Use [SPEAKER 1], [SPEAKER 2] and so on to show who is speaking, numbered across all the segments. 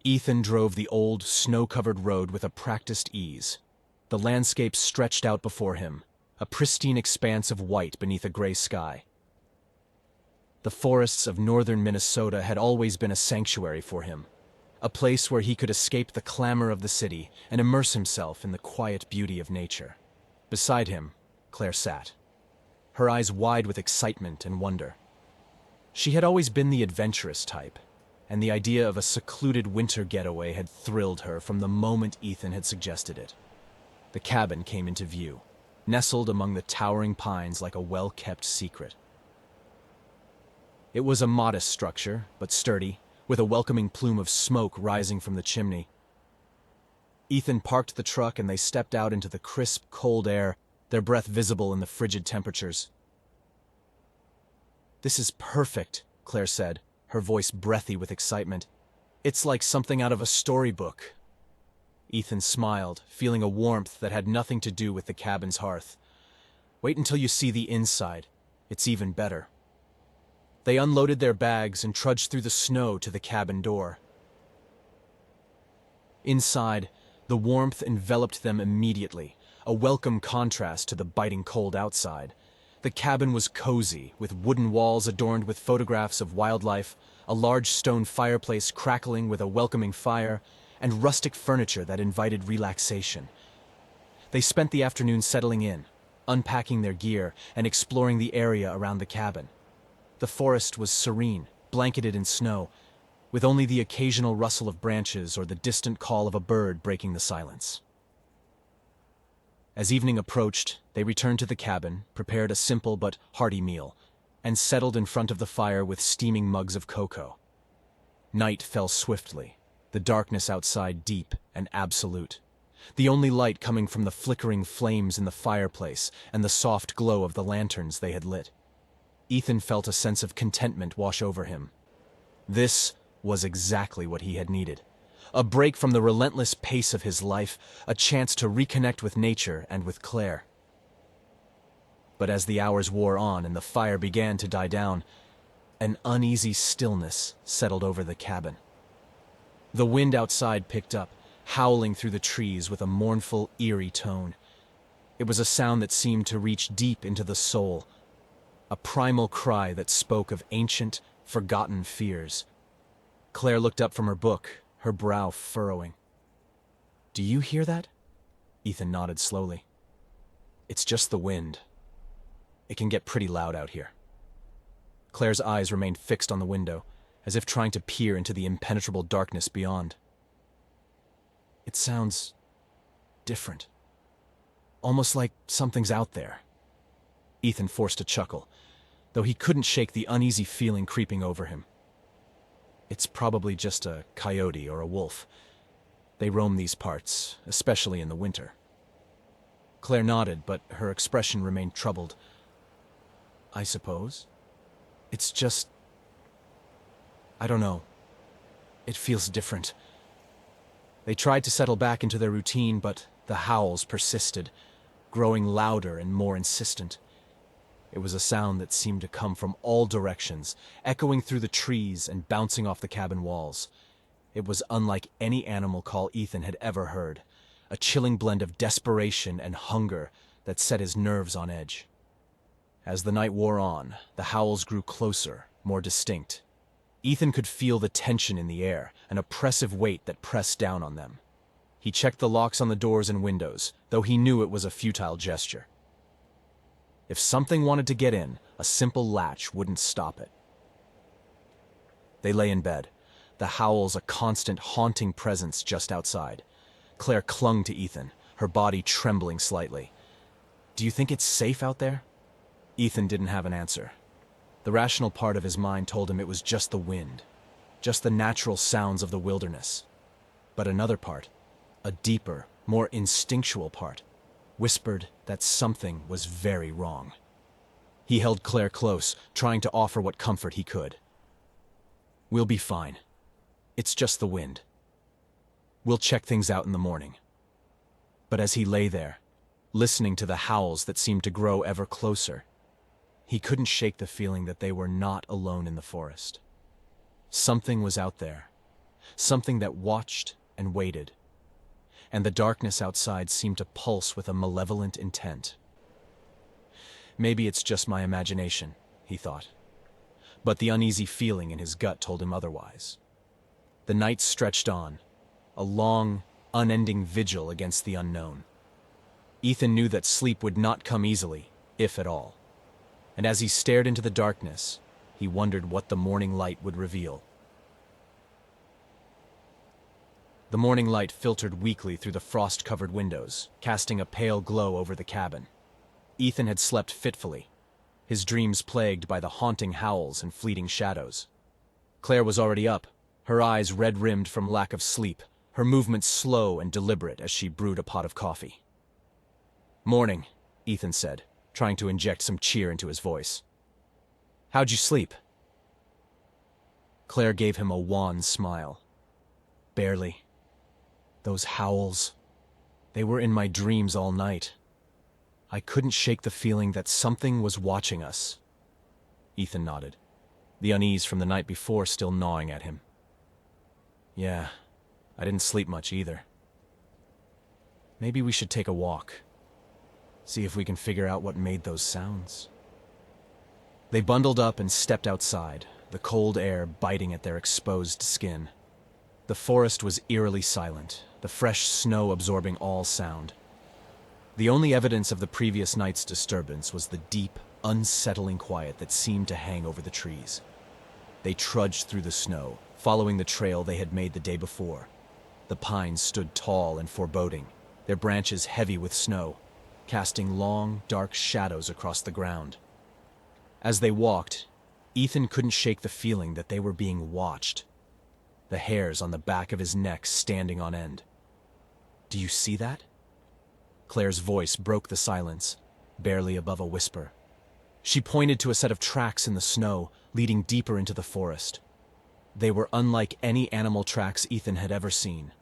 [SPEAKER 1] Ethan drove the old, snow-covered road with a practiced ease. The landscape stretched out before him, a pristine expanse of white beneath a gray sky. The forests of northern Minnesota had always been a sanctuary for him, a place where he could escape the clamor of the city and immerse himself in the quiet beauty of nature. Beside him, Claire sat, her eyes wide with excitement and wonder. She had always been the adventurous type, and the idea of a secluded winter getaway had thrilled her from the moment Ethan had suggested it. The cabin came into view, nestled among the towering pines like a well-kept secret. It was a modest structure, but sturdy, with a welcoming plume of smoke rising from the chimney. Ethan parked the truck and they stepped out into the crisp, cold air, their breath visible in the frigid temperatures. "This is perfect," Claire said, her voice breathy with excitement. "It's like something out of a storybook." Ethan smiled, feeling a warmth that had nothing to do with the cabin's hearth. "Wait until you see the inside. It's even better." They unloaded their bags and trudged through the snow to the cabin door. Inside, the warmth enveloped them immediately, a welcome contrast to the biting cold outside. The cabin was cozy, with wooden walls adorned with photographs of wildlife, a large stone fireplace crackling with a welcoming fire, and rustic furniture that invited relaxation. They spent the afternoon settling in, unpacking their gear, and exploring the area around the cabin. The forest was serene, blanketed in snow, with only the occasional rustle of branches or the distant call of a bird breaking the silence. As evening approached, they returned to the cabin, prepared a simple but hearty meal, and settled in front of the fire with steaming mugs of cocoa. Night fell swiftly, the darkness outside deep and absolute, the only light coming from the flickering flames in the fireplace and the soft glow of the lanterns they had lit. Ethan felt a sense of contentment wash over him. This was exactly what he had needed. A break from the relentless pace of his life, a chance to reconnect with nature and with Claire. But as the hours wore on and the fire began to die down, an uneasy stillness settled over the cabin. The wind outside picked up, howling through the trees with a mournful, eerie tone. It was a sound that seemed to reach deep into the soul, a primal cry that spoke of ancient, forgotten fears. Claire looked up from her book, her brow furrowing. "Do you hear that?" Ethan nodded slowly. "It's just the wind. It can get pretty loud out here." Claire's eyes remained fixed on the window, as if trying to peer into the impenetrable darkness beyond. "It sounds different. Almost like something's out there." Ethan forced a chuckle, though he couldn't shake the uneasy feeling creeping over him. "It's probably just a coyote or a wolf. They roam these parts, especially in the winter." Claire nodded, but her expression remained troubled. "I suppose. It's just... I don't know. It feels different." They tried to settle back into their routine, but the howls persisted, growing louder and more insistent. It was a sound that seemed to come from all directions, echoing through the trees and bouncing off the cabin walls. It was unlike any animal call Ethan had ever heard, a chilling blend of desperation and hunger that set his nerves on edge. As the night wore on, the howls grew closer, more distinct. Ethan could feel the tension in the air, an oppressive weight that pressed down on them. He checked the locks on the doors and windows, though he knew it was a futile gesture. If something wanted to get in, a simple latch wouldn't stop it. They lay in bed, the howls a constant, haunting presence just outside. Claire clung to Ethan, her body trembling slightly. "Do you think it's safe out there?" Ethan didn't have an answer. The rational part of his mind told him it was just the wind, just the natural sounds of the wilderness. But another part, a deeper, more instinctual part, whispered that something was very wrong. He held Claire close, trying to offer what comfort he could. "We'll be fine. It's just the wind. We'll check things out in the morning." But as he lay there, listening to the howls that seemed to grow ever closer, he couldn't shake the feeling that they were not alone in the forest. Something was out there, something that watched and waited. And the darkness outside seemed to pulse with a malevolent intent. Maybe it's just my imagination, he thought. But the uneasy feeling in his gut told him otherwise. The night stretched on, a long, unending vigil against the unknown. Ethan knew that sleep would not come easily, if at all. And as he stared into the darkness, he wondered what the morning light would reveal. The morning light filtered weakly through the frost-covered windows, casting a pale glow over the cabin. Ethan had slept fitfully, his dreams plagued by the haunting howls and fleeting shadows. Claire was already up, her eyes red-rimmed from lack of sleep, her movements slow and deliberate as she brewed a pot of coffee. "Morning," Ethan said, trying to inject some cheer into his voice. "How'd you sleep?" Claire gave him a wan smile. "Barely. Those howls, they were in my dreams all night. I couldn't shake the feeling that something was watching us." Ethan nodded, the unease from the night before still gnawing at him. "Yeah, I didn't sleep much either. Maybe we should take a walk. See if we can figure out what made those sounds." They bundled up and stepped outside, the cold air biting at their exposed skin. The forest was eerily silent, the fresh snow absorbing all sound. The only evidence of the previous night's disturbance was the deep, unsettling quiet that seemed to hang over the trees. They trudged through the snow, following the trail they had made the day before. The pines stood tall and foreboding, their branches heavy with snow, casting long, dark shadows across the ground. As they walked, Ethan couldn't shake the feeling that they were being watched, the hairs on the back of his neck standing on end. "Do you see that?" Claire's voice broke the silence, barely above a whisper. She pointed to a set of tracks in the snow, leading deeper into the forest. They were unlike any animal tracks Ethan had ever seen.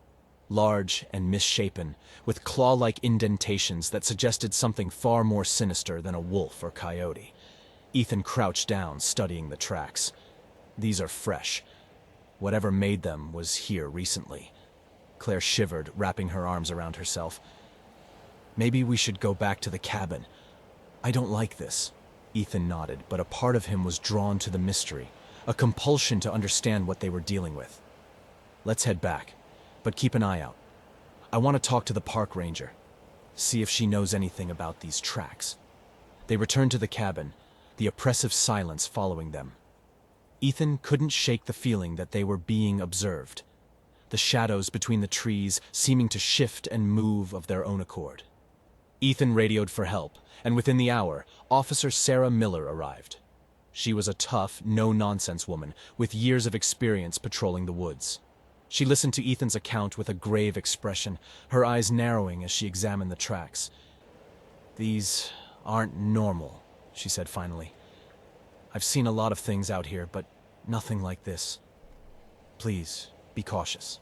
[SPEAKER 1] Large and misshapen, with claw-like indentations that suggested something far more sinister than a wolf or coyote. Ethan crouched down, studying the tracks. "These are fresh. Whatever made them was here recently." Claire shivered, wrapping her arms around herself. "Maybe we should go back to the cabin. I don't like this." Ethan nodded, but a part of him was drawn to the mystery, a compulsion to understand what they were dealing with. "Let's head back, but keep an eye out. I want to talk to the park ranger, see if she knows anything about these tracks." They returned to the cabin, the oppressive silence following them. Ethan couldn't shake the feeling that they were being observed, the shadows between the trees seeming to shift and move of their own accord. Ethan radioed for help, and within the hour, Officer Sarah Miller arrived. She was a tough, no-nonsense woman with years of experience patrolling the woods. She listened to Ethan's account with a grave expression, her eyes narrowing as she examined the tracks. "These aren't normal," she said finally. "I've seen a lot of things out here, but nothing like this. Please, be cautious."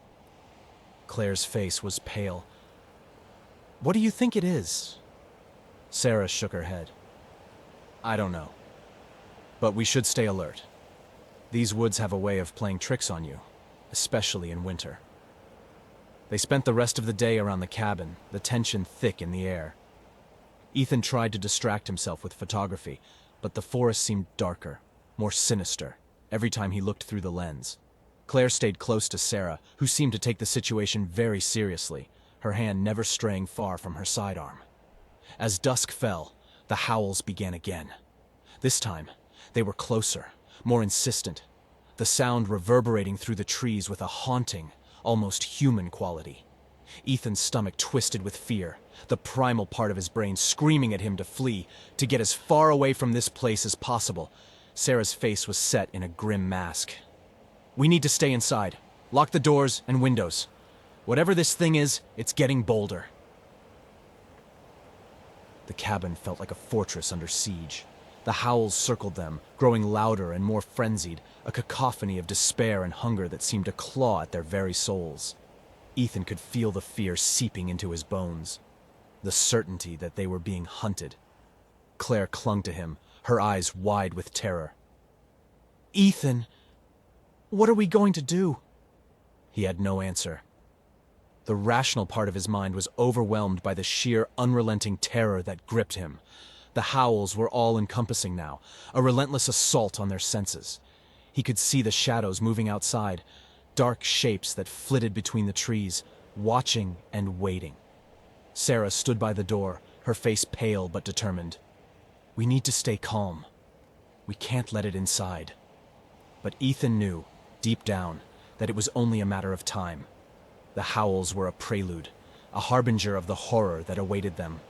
[SPEAKER 1] Claire's face was pale. "What do you think it is?" Sarah shook her head. "I don't know. But we should stay alert. These woods have a way of playing tricks on you, especially in winter." They spent the rest of the day around the cabin, the tension thick in the air. Ethan tried to distract himself with photography, but the forest seemed darker, more sinister, every time he looked through the lens. Claire stayed close to Sarah, who seemed to take the situation very seriously, her hand never straying far from her sidearm. As dusk fell, the howls began again. This time, they were closer, more insistent, the sound reverberating through the trees with a haunting, almost human quality. Ethan's stomach twisted with fear, the primal part of his brain screaming at him to flee, to get as far away from this place as possible. Sarah's face was set in a grim mask. "We need to stay inside. Lock the doors and windows. Whatever this thing is, it's getting bolder." The cabin felt like a fortress under siege. The howls circled them, growing louder and more frenzied, a cacophony of despair and hunger that seemed to claw at their very souls. Ethan could feel the fear seeping into his bones, the certainty that they were being hunted. Claire clung to him, her eyes wide with terror. "Ethan, what are we going to do?" He had no answer. The rational part of his mind was overwhelmed by the sheer, unrelenting terror that gripped him. The howls were all-encompassing now, a relentless assault on their senses. He could see the shadows moving outside, dark shapes that flitted between the trees, watching and waiting. Sarah stood by the door, her face pale but determined. "We need to stay calm. We can't let it inside." But Ethan knew, deep down, that it was only a matter of time. The howls were a prelude, a harbinger of the horror that awaited them.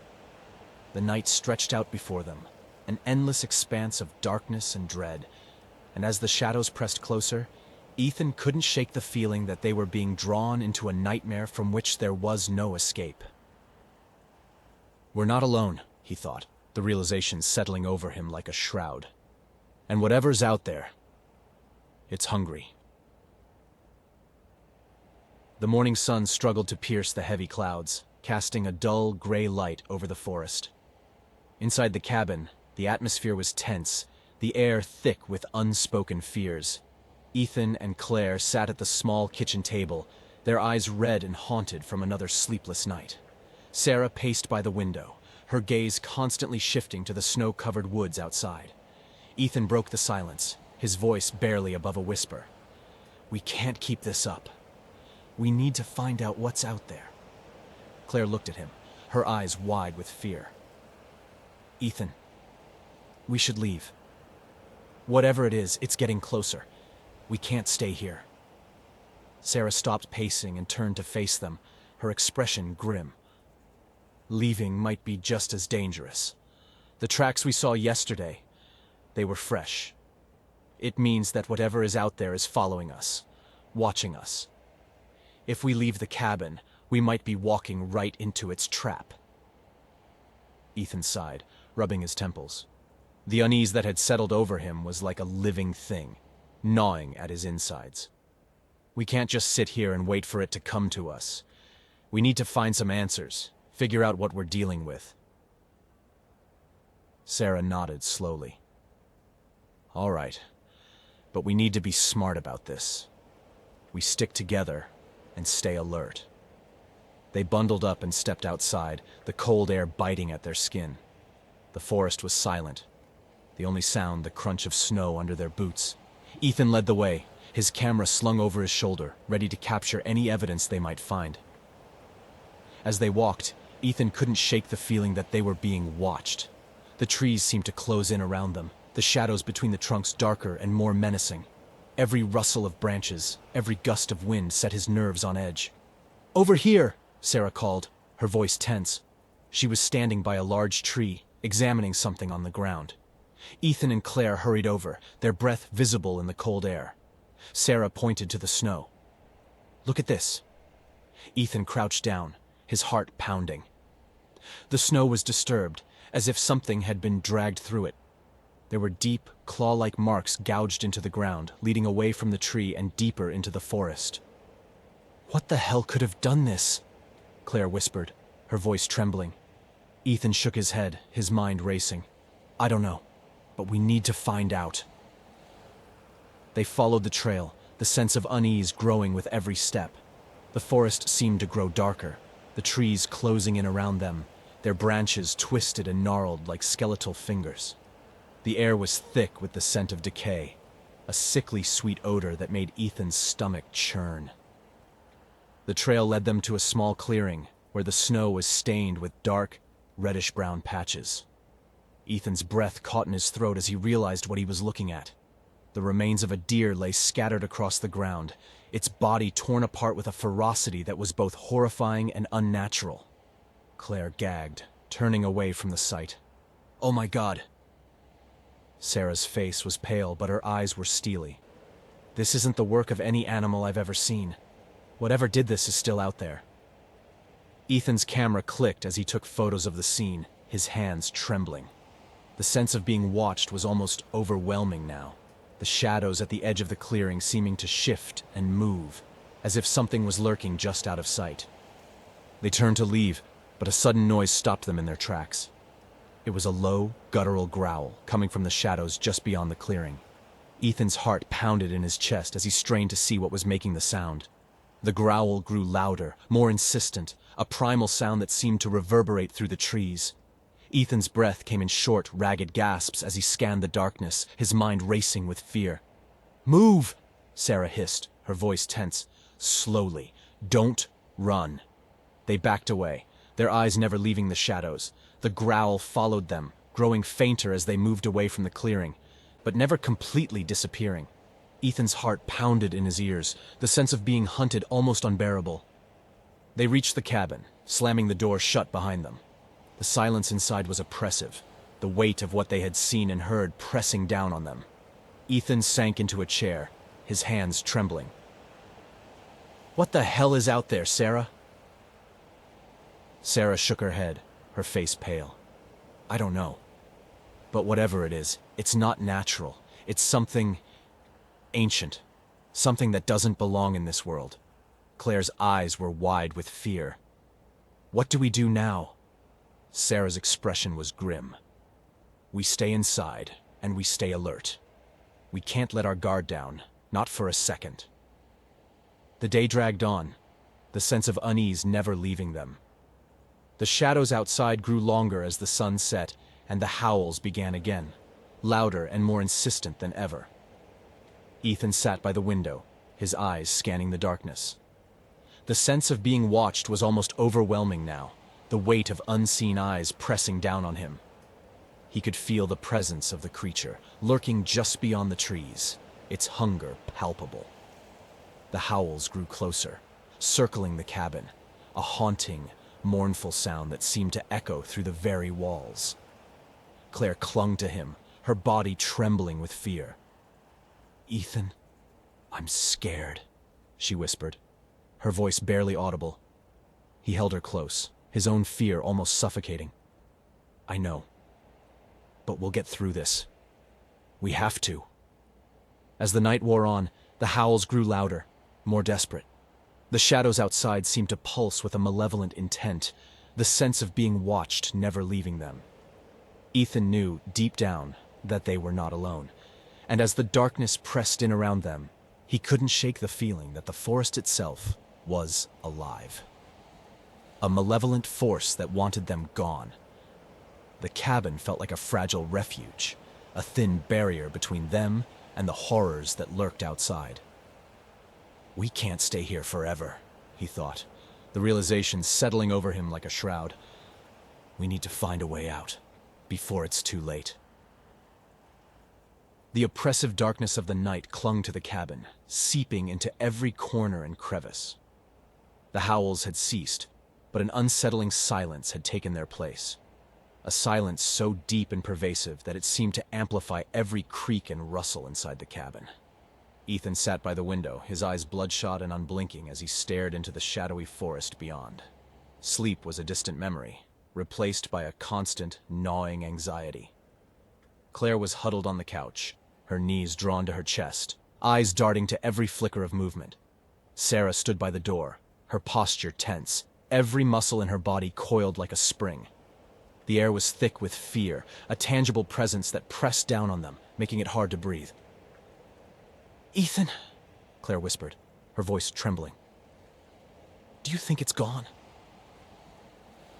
[SPEAKER 1] The night stretched out before them, an endless expanse of darkness and dread, and as the shadows pressed closer, Ethan couldn't shake the feeling that they were being drawn into a nightmare from which there was no escape. "We're not alone," he thought, the realization settling over him like a shroud. "And whatever's out there, it's hungry." The morning sun struggled to pierce the heavy clouds, casting a dull, gray light over the forest. Inside the cabin, the atmosphere was tense, the air thick with unspoken fears. Ethan and Claire sat at the small kitchen table, their eyes red and haunted from another sleepless night. Sarah paced by the window, her gaze constantly shifting to the snow-covered woods outside. Ethan broke the silence, his voice barely above a whisper. "We can't keep this up. We need to find out what's out there." Claire looked at him, her eyes wide with fear. "Ethan, we should leave. Whatever it is, it's getting closer. We can't stay here." Sarah stopped pacing and turned to face them, her expression grim. "Leaving might be just as dangerous. The tracks we saw yesterday, they were fresh. It means that whatever is out there is following us, watching us. If we leave the cabin, we might be walking right into its trap." Ethan sighed, rubbing his temples. The unease that had settled over him was like a living thing, gnawing at his insides. "We can't just sit here and wait for it to come to us. We need to find some answers, figure out what we're dealing with." Sarah nodded slowly. "All right, but we need to be smart about this. We stick together and stay alert." They bundled up and stepped outside, the cold air biting at their skin. The forest was silent, the only sound the crunch of snow under their boots. Ethan led the way, his camera slung over his shoulder, ready to capture any evidence they might find. As they walked, Ethan couldn't shake the feeling that they were being watched. The trees seemed to close in around them, the shadows between the trunks darker and more menacing. Every rustle of branches, every gust of wind set his nerves on edge. "Over here!" Sarah called, her voice tense. She was standing by a large tree, examining something on the ground. Ethan and Claire hurried over, their breath visible in the cold air. Sarah pointed to the snow. "Look at this." Ethan crouched down, his heart pounding. The snow was disturbed, as if something had been dragged through it. There were deep, claw-like marks gouged into the ground, leading away from the tree and deeper into the forest. "What the hell could have done this?" Claire whispered, her voice trembling. Ethan shook his head, his mind racing. "I don't know, but we need to find out." They followed the trail, the sense of unease growing with every step. The forest seemed to grow darker, the trees closing in around them, their branches twisted and gnarled like skeletal fingers. The air was thick with the scent of decay, a sickly sweet odor that made Ethan's stomach churn. The trail led them to a small clearing, where the snow was stained with dark, reddish-brown patches. Ethan's breath caught in his throat as he realized what he was looking at. The remains of a deer lay scattered across the ground, its body torn apart with a ferocity that was both horrifying and unnatural. Claire gagged, turning away from the sight. "Oh my God!" Sarah's face was pale, but her eyes were steely. "This isn't the work of any animal I've ever seen. Whatever did this is still out there." Ethan's camera clicked as he took photos of the scene, his hands trembling. The sense of being watched was almost overwhelming now, the shadows at the edge of the clearing seeming to shift and move, as if something was lurking just out of sight. They turned to leave, but a sudden noise stopped them in their tracks. It was a low, guttural growl coming from the shadows just beyond the clearing. Ethan's heart pounded in his chest as he strained to see what was making the sound. The growl grew louder, more insistent, a primal sound that seemed to reverberate through the trees. Ethan's breath came in short, ragged gasps as he scanned the darkness, his mind racing with fear. "Move!" Sarah hissed, her voice tense. "Slowly. Don't run." They backed away, their eyes never leaving the shadows. The growl followed them, growing fainter as they moved away from the clearing, but never completely disappearing. Ethan's heart pounded in his ears, the sense of being hunted almost unbearable. They reached the cabin, slamming the door shut behind them. The silence inside was oppressive, the weight of what they had seen and heard pressing down on them. Ethan sank into a chair, his hands trembling. "What the hell is out there, Sarah?" Sarah shook her head, her face pale. "I don't know. But whatever it is, it's not natural. It's something ancient. Something that doesn't belong in this world." Claire's eyes were wide with fear. "What do we do now?" Sarah's expression was grim. "We stay inside, and we stay alert. We can't let our guard down, not for a second." The day dragged on, the sense of unease never leaving them. The shadows outside grew longer as the sun set, and the howls began again, louder and more insistent than ever. Ethan sat by the window, his eyes scanning the darkness. The sense of being watched was almost overwhelming now, the weight of unseen eyes pressing down on him. He could feel the presence of the creature, lurking just beyond the trees, its hunger palpable. The howls grew closer, circling the cabin, a haunting, mournful sound that seemed to echo through the very walls. Claire clung to him, her body trembling with fear. "Ethan, I'm scared," she whispered, her voice barely audible. He held her close, his own fear almost suffocating. "I know. But we'll get through this. We have to." As the night wore on, the howls grew louder, more desperate. The shadows outside seemed to pulse with a malevolent intent, the sense of being watched never leaving them. Ethan knew, deep down, that they were not alone, and as the darkness pressed in around them, he couldn't shake the feeling that the forest itself was alive. A malevolent force that wanted them gone. The cabin felt like a fragile refuge, a thin barrier between them and the horrors that lurked outside. "We can't stay here forever," he thought, the realization settling over him like a shroud. "We need to find a way out, before it's too late." The oppressive darkness of the night clung to the cabin, seeping into every corner and crevice. The howls had ceased, but an unsettling silence had taken their place. A silence so deep and pervasive that it seemed to amplify every creak and rustle inside the cabin. Ethan sat by the window, his eyes bloodshot and unblinking as he stared into the shadowy forest beyond. Sleep was a distant memory, replaced by a constant, gnawing anxiety. Claire was huddled on the couch, her knees drawn to her chest, eyes darting to every flicker of movement. Sarah stood by the door, her posture tense, every muscle in her body coiled like a spring. The air was thick with fear, a tangible presence that pressed down on them, making it hard to breathe. "Ethan," Claire whispered, her voice trembling. "Do you think it's gone?"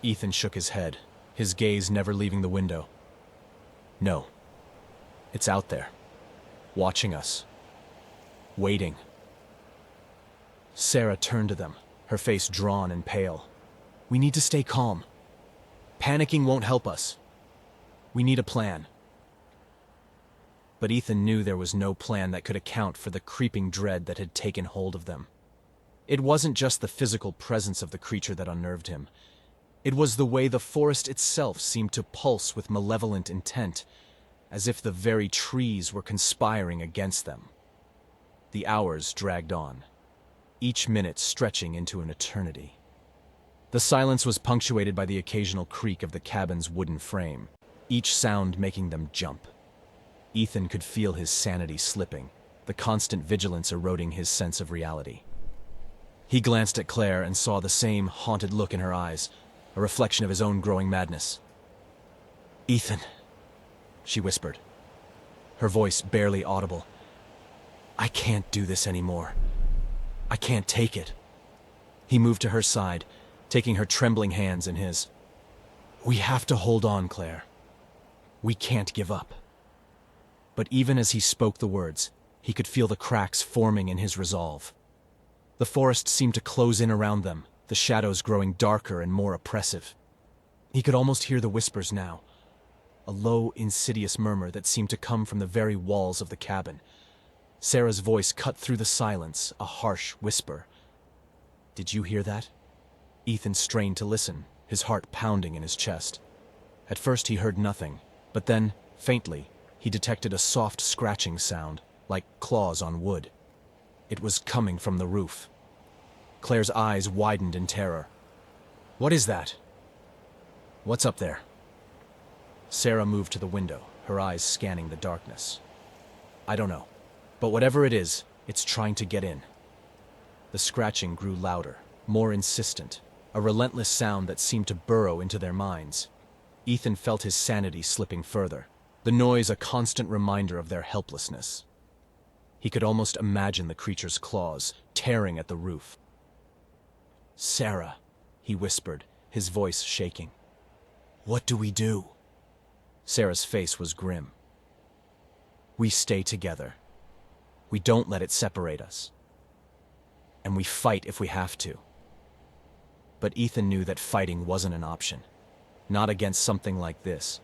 [SPEAKER 1] Ethan shook his head, his gaze never leaving the window. "No. It's out there, watching us, waiting." Sarah turned to them, her face drawn and pale. "We need to stay calm. Panicking won't help us. We need a plan." But Ethan knew there was no plan that could account for the creeping dread that had taken hold of them. It wasn't just the physical presence of the creature that unnerved him. It was the way the forest itself seemed to pulse with malevolent intent, as if the very trees were conspiring against them. The hours dragged on, each minute stretching into an eternity. The silence was punctuated by the occasional creak of the cabin's wooden frame, each sound making them jump. Ethan could feel his sanity slipping, the constant vigilance eroding his sense of reality. He glanced at Claire and saw the same haunted look in her eyes, a reflection of his own growing madness. "Ethan," she whispered, her voice barely audible. "I can't do this anymore. I can't take it." He moved to her side, taking her trembling hands in his. "We have to hold on, Claire. We can't give up." But even as he spoke the words, he could feel the cracks forming in his resolve. The forest seemed to close in around them, the shadows growing darker and more oppressive. He could almost hear the whispers now, a low, insidious murmur that seemed to come from the very walls of the cabin. Sarah's voice cut through the silence, a harsh whisper. "Did you hear that?" Ethan strained to listen, his heart pounding in his chest. At first he heard nothing, but then, faintly, he detected a soft scratching sound, like claws on wood. It was coming from the roof. Claire's eyes widened in terror. "What is that? What's up there?" Sarah moved to the window, her eyes scanning the darkness. "I don't know, but whatever it is, it's trying to get in." The scratching grew louder, more insistent, a relentless sound that seemed to burrow into their minds. Ethan felt his sanity slipping further, the noise a constant reminder of their helplessness. He could almost imagine the creature's claws, tearing at the roof. "Sarah," he whispered, his voice shaking. "What do we do?" Sarah's face was grim. "We stay together. We don't let it separate us. And we fight if we have to." But Ethan knew that fighting wasn't an option, not against something like this.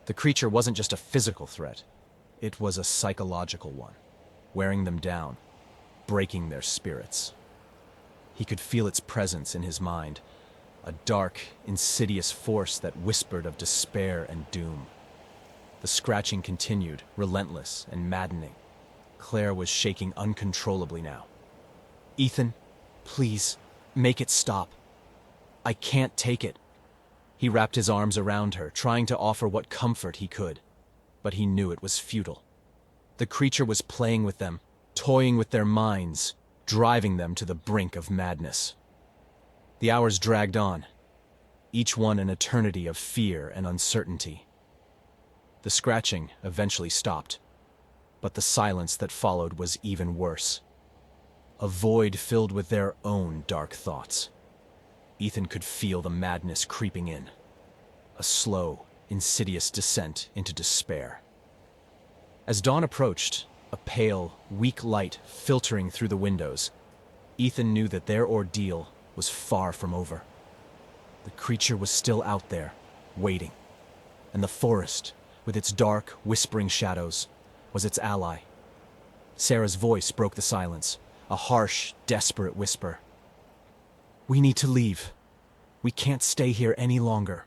[SPEAKER 1] The creature wasn't just a physical threat, it was a psychological one, wearing them down, breaking their spirits. He could feel its presence in his mind, a dark, insidious force that whispered of despair and doom. The scratching continued, relentless and maddening. Claire was shaking uncontrollably now. "Ethan, please, make it stop. I can't take it." He wrapped his arms around her, trying to offer what comfort he could. But he knew it was futile. The creature was playing with them, toying with their minds, driving them to the brink of madness. The hours dragged on, each one an eternity of fear and uncertainty. The scratching eventually stopped, but the silence that followed was even worse. A void filled with their own dark thoughts. Ethan could feel the madness creeping in, a slow, insidious descent into despair. As dawn approached, a pale, weak light filtering through the windows, Ethan knew that their ordeal was far from over. The creature was still out there, waiting, and the forest, with its dark, whispering shadows, was its ally. Sarah's voice broke the silence, a harsh, desperate whisper. "We need to leave. We can't stay here any longer."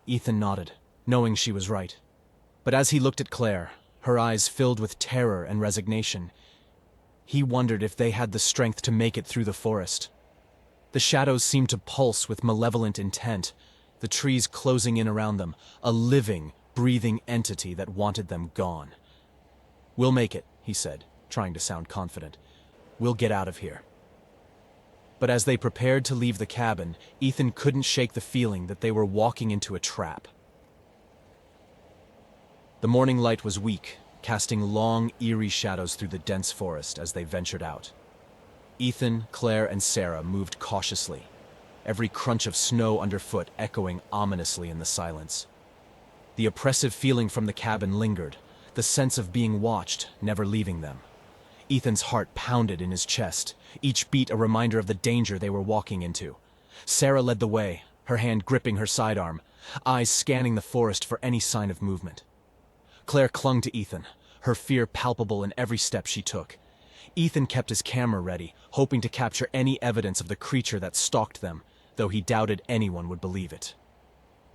[SPEAKER 1] Ethan nodded, knowing she was right. But as he looked at Claire, her eyes filled with terror and resignation, he wondered if they had the strength to make it through the forest. The shadows seemed to pulse with malevolent intent, the trees closing in around them, a living, breathing entity that wanted them gone. "We'll make it," he said, trying to sound confident. "We'll get out of here." But as they prepared to leave the cabin, Ethan couldn't shake the feeling that they were walking into a trap. The morning light was weak, casting long, eerie shadows through the dense forest as they ventured out. Ethan, Claire, and Sarah moved cautiously, every crunch of snow underfoot echoing ominously in the silence. The oppressive feeling from the cabin lingered, the sense of being watched never leaving them. Ethan's heart pounded in his chest, each beat a reminder of the danger they were walking into. Sarah led the way, her hand gripping her sidearm, eyes scanning the forest for any sign of movement. Claire clung to Ethan, her fear palpable in every step she took. Ethan kept his camera ready, hoping to capture any evidence of the creature that stalked them, though he doubted anyone would believe it.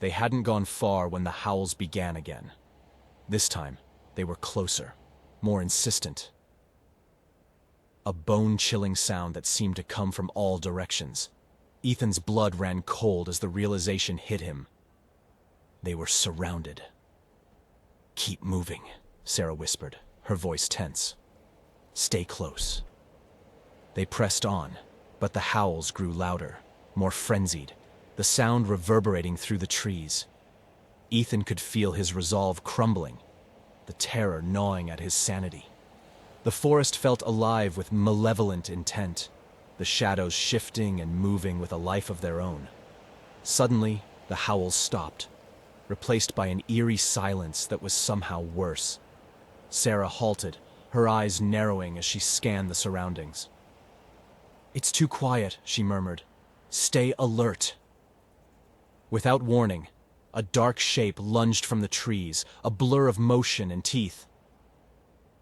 [SPEAKER 1] They hadn't gone far when the howls began again. This time, they were closer, more insistent. A bone-chilling sound that seemed to come from all directions. Ethan's blood ran cold as the realization hit him. They were surrounded. "Keep moving," Sarah whispered, her voice tense. "Stay close." They pressed on, but the howls grew louder, more frenzied, the sound reverberating through the trees. Ethan could feel his resolve crumbling, the terror gnawing at his sanity. The forest felt alive with malevolent intent. the shadows shifting and moving with a life of their own. Suddenly, the howls stopped, replaced by an eerie silence that was somehow worse. Sarah halted, her eyes narrowing as she scanned the surroundings. "It's too quiet," she murmured. "Stay alert." Without warning, a dark shape lunged from the trees, a blur of motion and teeth.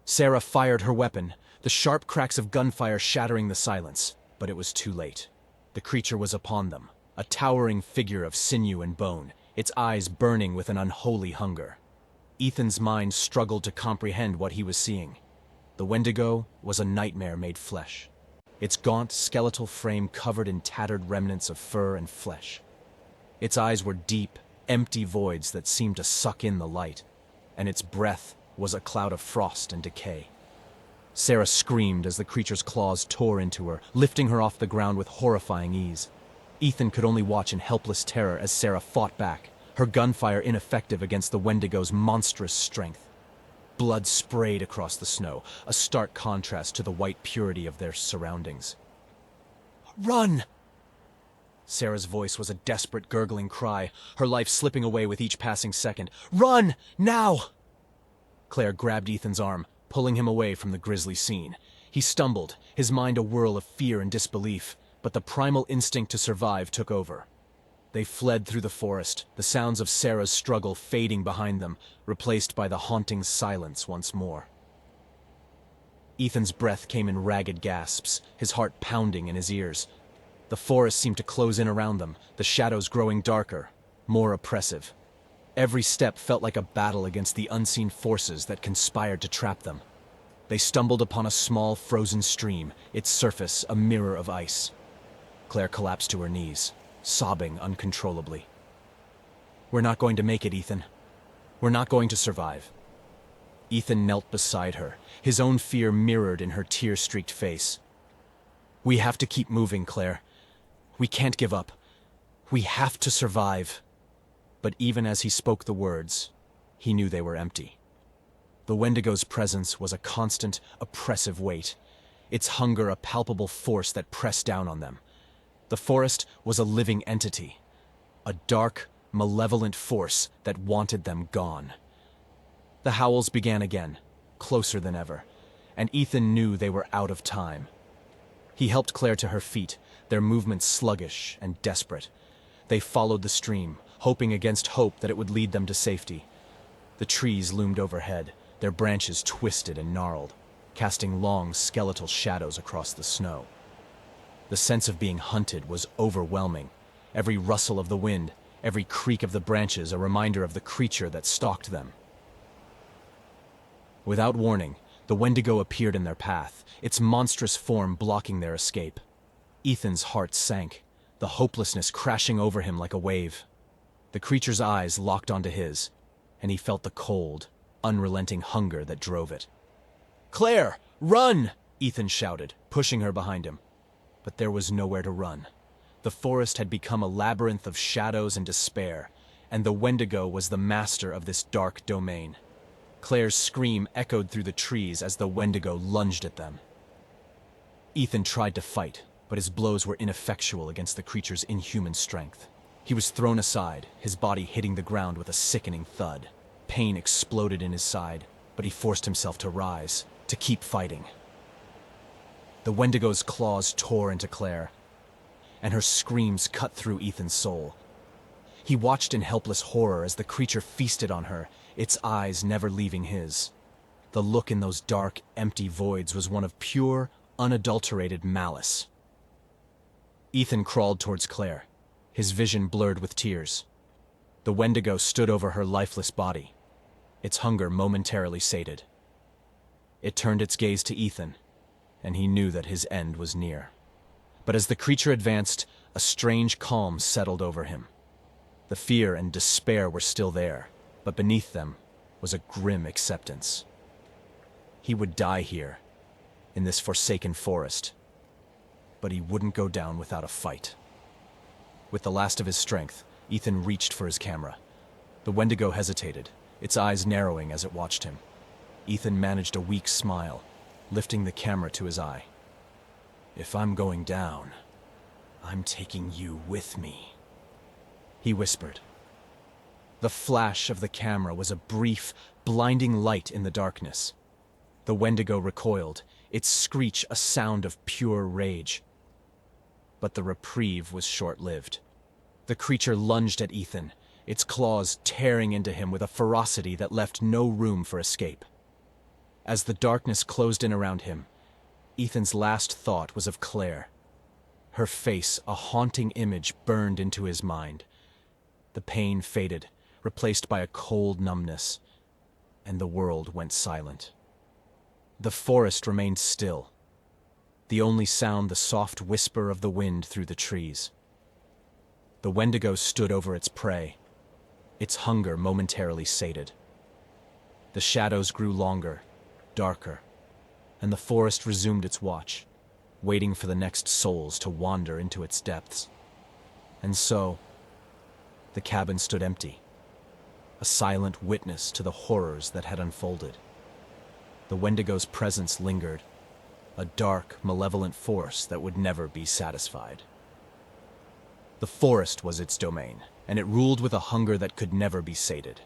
[SPEAKER 1] Sarah fired her weapon, the sharp cracks of gunfire shattering the silence, but it was too late. The creature was upon them, a towering figure of sinew and bone, its eyes burning with an unholy hunger. Ethan's mind struggled to comprehend what he was seeing. The Wendigo was a nightmare made flesh, its gaunt skeletal frame covered in tattered remnants of fur and flesh. Its eyes were deep, empty voids that seemed to suck in the light, and its breath was a cloud of frost and decay. Sarah screamed as the creature's claws tore into her, lifting her off the ground with horrifying ease. Ethan could only watch in helpless terror as Sarah fought back, her gunfire ineffective against the Wendigo's monstrous strength. Blood sprayed across the snow, a stark contrast to the white purity of their surroundings. "Run!" Sarah's voice was a desperate, gurgling cry, her life slipping away with each passing second. "Run! Now!" Claire grabbed Ethan's arm, pulling him away from the grisly scene. He stumbled, his mind a whirl of fear and disbelief, but the primal instinct to survive took over. They fled through the forest, the sounds of Sarah's struggle fading behind them, replaced by the haunting silence once more. Ethan's breath came in ragged gasps, his heart pounding in his ears. The forest seemed to close in around them, the shadows growing darker, more oppressive. Every step felt like a battle against the unseen forces that conspired to trap them. They stumbled upon a small frozen stream, its surface a mirror of ice. Claire collapsed to her knees, sobbing uncontrollably. "We're not going to make it, Ethan. We're not going to survive." Ethan knelt beside her, his own fear mirrored in her tear-streaked face. "We have to keep moving, Claire. We can't give up. We have to survive." But even as he spoke the words, he knew they were empty. The Wendigo's presence was a constant, oppressive weight, its hunger a palpable force that pressed down on them. The forest was a living entity, a dark, malevolent force that wanted them gone. The howls began again, closer than ever, and Ethan knew they were out of time. He helped Claire to her feet, their movements sluggish and desperate. They followed the stream, hoping against hope that it would lead them to safety. The trees loomed overhead, their branches twisted and gnarled, casting long, skeletal shadows across the snow. The sense of being hunted was overwhelming. Every rustle of the wind, every creak of the branches a reminder of the creature that stalked them. Without warning, the Wendigo appeared in their path, its monstrous form blocking their escape. Ethan's heart sank, the hopelessness crashing over him like a wave. The creature's eyes locked onto his, and he felt the cold, unrelenting hunger that drove it. "Claire, run!" Ethan shouted, pushing her behind him. But there was nowhere to run. The forest had become a labyrinth of shadows and despair, and the Wendigo was the master of this dark domain. Claire's scream echoed through the trees as the Wendigo lunged at them. Ethan tried to fight, but his blows were ineffectual against the creature's inhuman strength. He was thrown aside, his body hitting the ground with a sickening thud. Pain exploded in his side, but he forced himself to rise, to keep fighting. The Wendigo's claws tore into Claire, and her screams cut through Ethan's soul. He watched in helpless horror as the creature feasted on her, its eyes never leaving his. The look in those dark, empty voids was one of pure, unadulterated malice. Ethan crawled towards Claire, his vision blurred with tears. The Wendigo stood over her lifeless body, its hunger momentarily sated. It turned its gaze to Ethan, and he knew that his end was near. But as the creature advanced, a strange calm settled over him. The fear and despair were still there, but beneath them was a grim acceptance. He would die here, in this forsaken forest, but he wouldn't go down without a fight. With the last of his strength, Ethan reached for his camera. The Wendigo hesitated, its eyes narrowing as it watched him. Ethan managed a weak smile, lifting the camera to his eye. If I'm going down, I'm taking you with me, he whispered. The flash of the camera was a brief, blinding light in the darkness. The Wendigo recoiled, its screech a sound of pure rage. But the reprieve was short-lived. The creature lunged at Ethan, its claws tearing into him with a ferocity that left no room for escape. As the darkness closed in around him, Ethan's last thought was of Claire. Her face, a haunting image, burned into his mind. The pain faded, replaced by a cold numbness, and the world went silent. The forest remained still, the only sound the soft whisper of the wind through the trees. The Wendigo stood over its prey, its hunger momentarily sated. The shadows grew longer, darker, and the forest resumed its watch, waiting for the next souls to wander into its depths. And so, the cabin stood empty, a silent witness to the horrors that had unfolded. The Wendigo's presence lingered, a dark, malevolent force that would never be satisfied. The forest was its domain, and it ruled with a hunger that could never be sated.